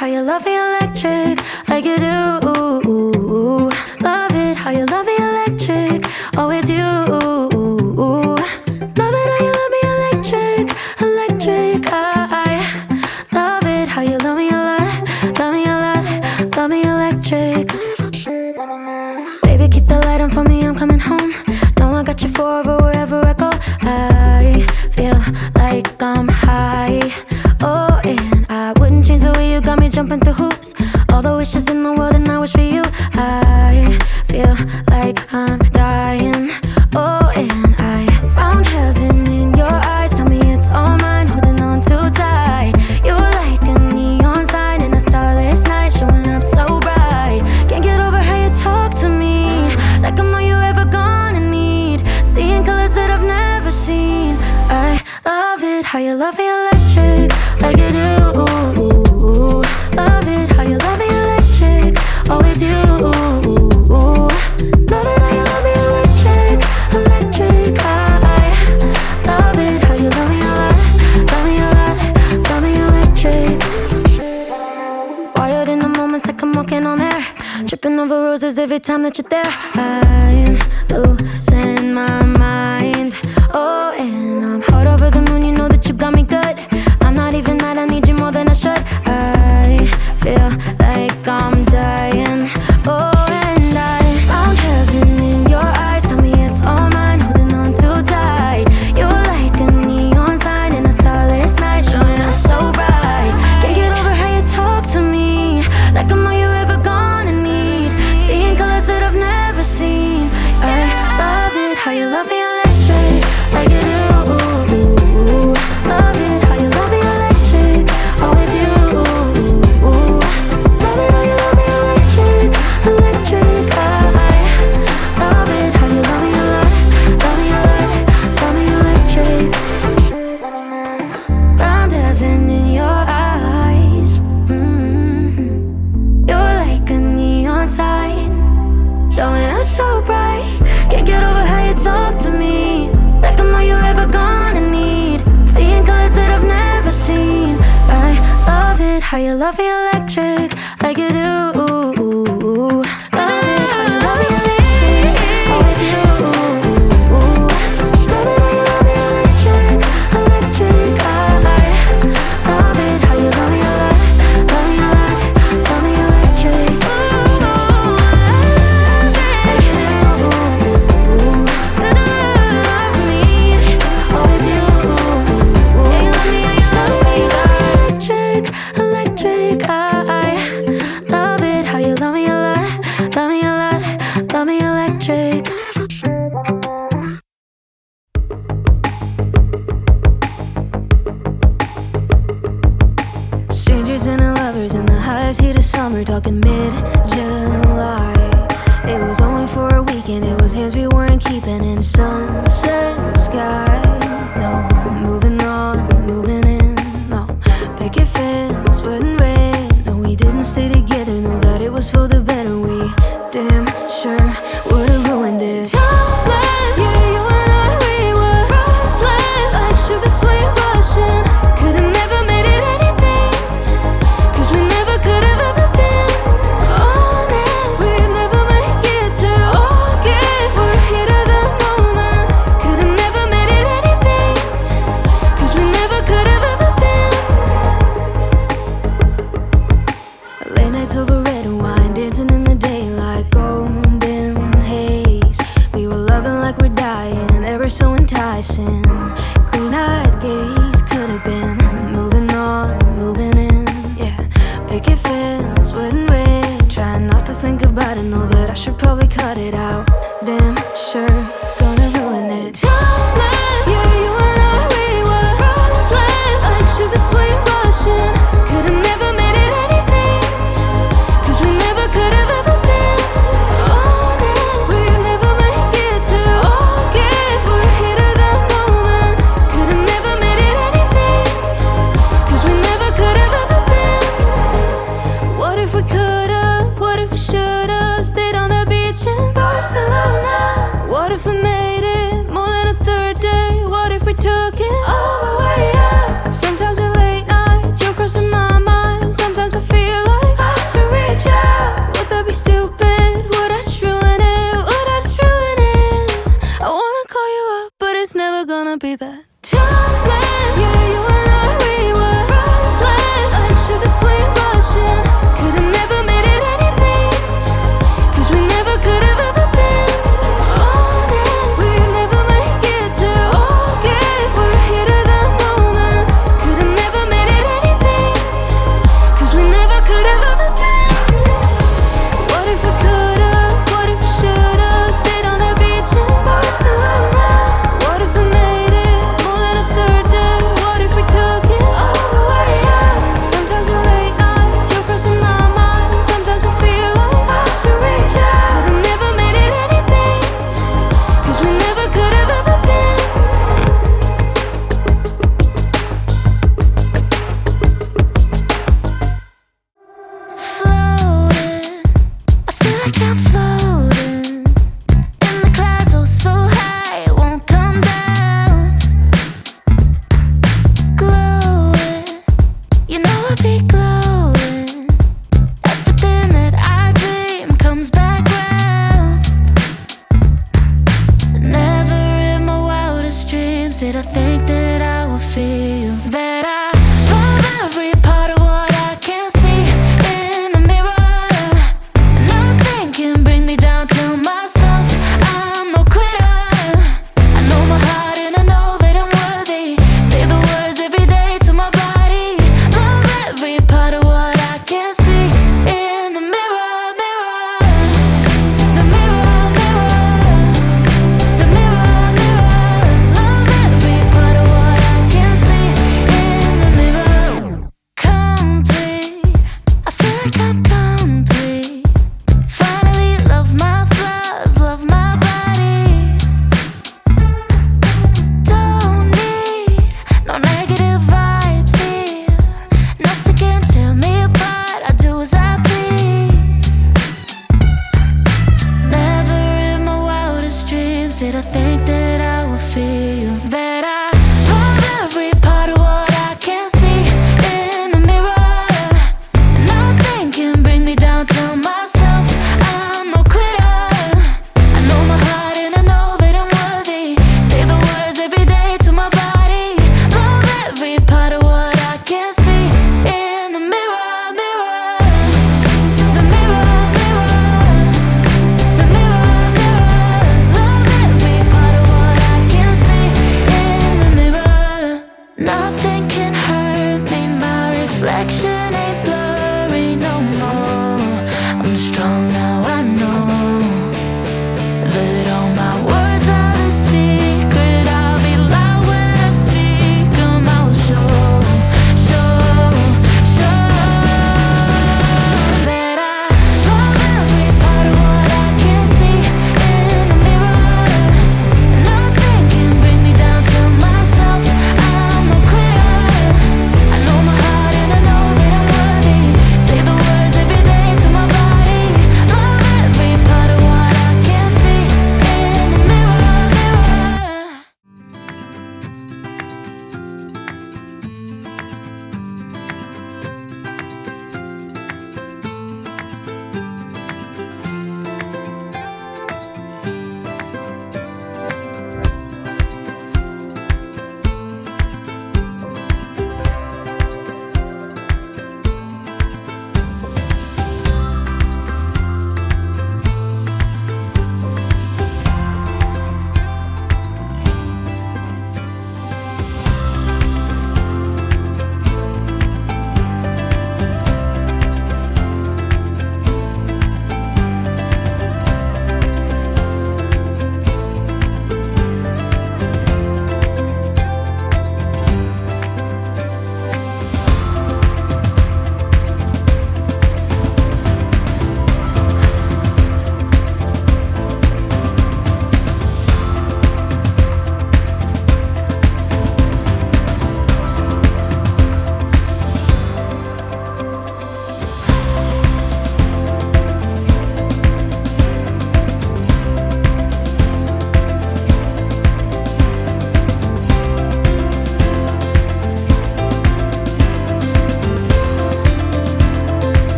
how you love me electric, like you do. Love it how you love me electric, always you. Love it how you love me electric, electric. I love it how you love me a lot, love me a lot, love me electric. Baby, keep the light on for me, I'm coming home. Know I got you forever wherever I go. I feel like I'm high. Oh, and I wouldn't change the way you got me jumping through hoops. All the wishes in the world and I wish for you. I feel like I'm dying. Oh, and I found heaven in your eyes. Tell me it's all mine, holding on too tight. You're like a neon sign in a starless night, showing up so bright. Can't get over how you talk to me, like I'm all you ever gonna need. Seeing colors that I've never seen. I love it how you love me electric, like you do. Love it how you love me electric, always you. Love it how you love me electric, electric. I love it how you love me a lot, love me a lot, love me electric. Wired in the moments like I'm walking on air, tripping over roses every time that you're there. I'm losing my mind. Oh, and I'm hot over the moon, you know that you got me good. I'm not even mad, I need you more than I should. I feel like I'm dying. Oh, and I found heaven in your eyes. Tell me it's all mine, holding on too tight. You're like a neon sign in a starless night, showing up so bright. Can't get over how you talk to me, like I'm all you ever gonna need. Seeing colors that I've never seen. I love it how you love me electric, like you do. Love it how you love me electric, always you. Love it how you love me electric, electric. I love it how you love me a lot, love me a lot, love me electric. Found heaven in your eyes. You're like a neon sign, showing up so bright. Can't get over how you talk to me, like I'm all you ever gonna need. Seeing colors that I've never seen. I love it how you love me electric, like you do. Love it how you love me electric, always you. Love it how you love me electric, electric. I love it how you love me a lot, love me a lot, love me electric. Strangers and the lovers in the highest heat of summer, talking mid-July. It was only for a weekend, it was hands we weren't keeping in sunset sky. No, moving on, moving in, no, picket fence, wouldn't rain. No, we didn't stay together, know that it was for the better. We damn sure would've ruined it. Topless, yeah, you and I, we were priceless, like sugar sweet Russian. Could've never made it anything, cause we never could've ever been honest. We'd never make it to August. We're here to the moment. Could've never made it anything, cause we never could've ever been. Late nights over red wine, dancing in the daylight, golden haze. We were loving like we're dying, ever so enticing. Green-eyed gaze, could've been moving on, moving in, yeah. Picket fence, wouldn't rain. Trying not to think about it, know that I should probably cut it out. Damn sure, gonna ruin it. Topless, yeah, you and I, we were priceless, like sugar sweet Russian. Could've never made it anything, cause we never could've ever been honest. We'd never make it to August. We're here to the moment. Could've never made it anything, cause we never could've ever been. What if we could've, what if we should've stayed on the beach in Barcelona? What if we made it more than a third day? What if we took it all the way up? Sometimes at late nights you're crossing my mind. Sometimes I feel body glow.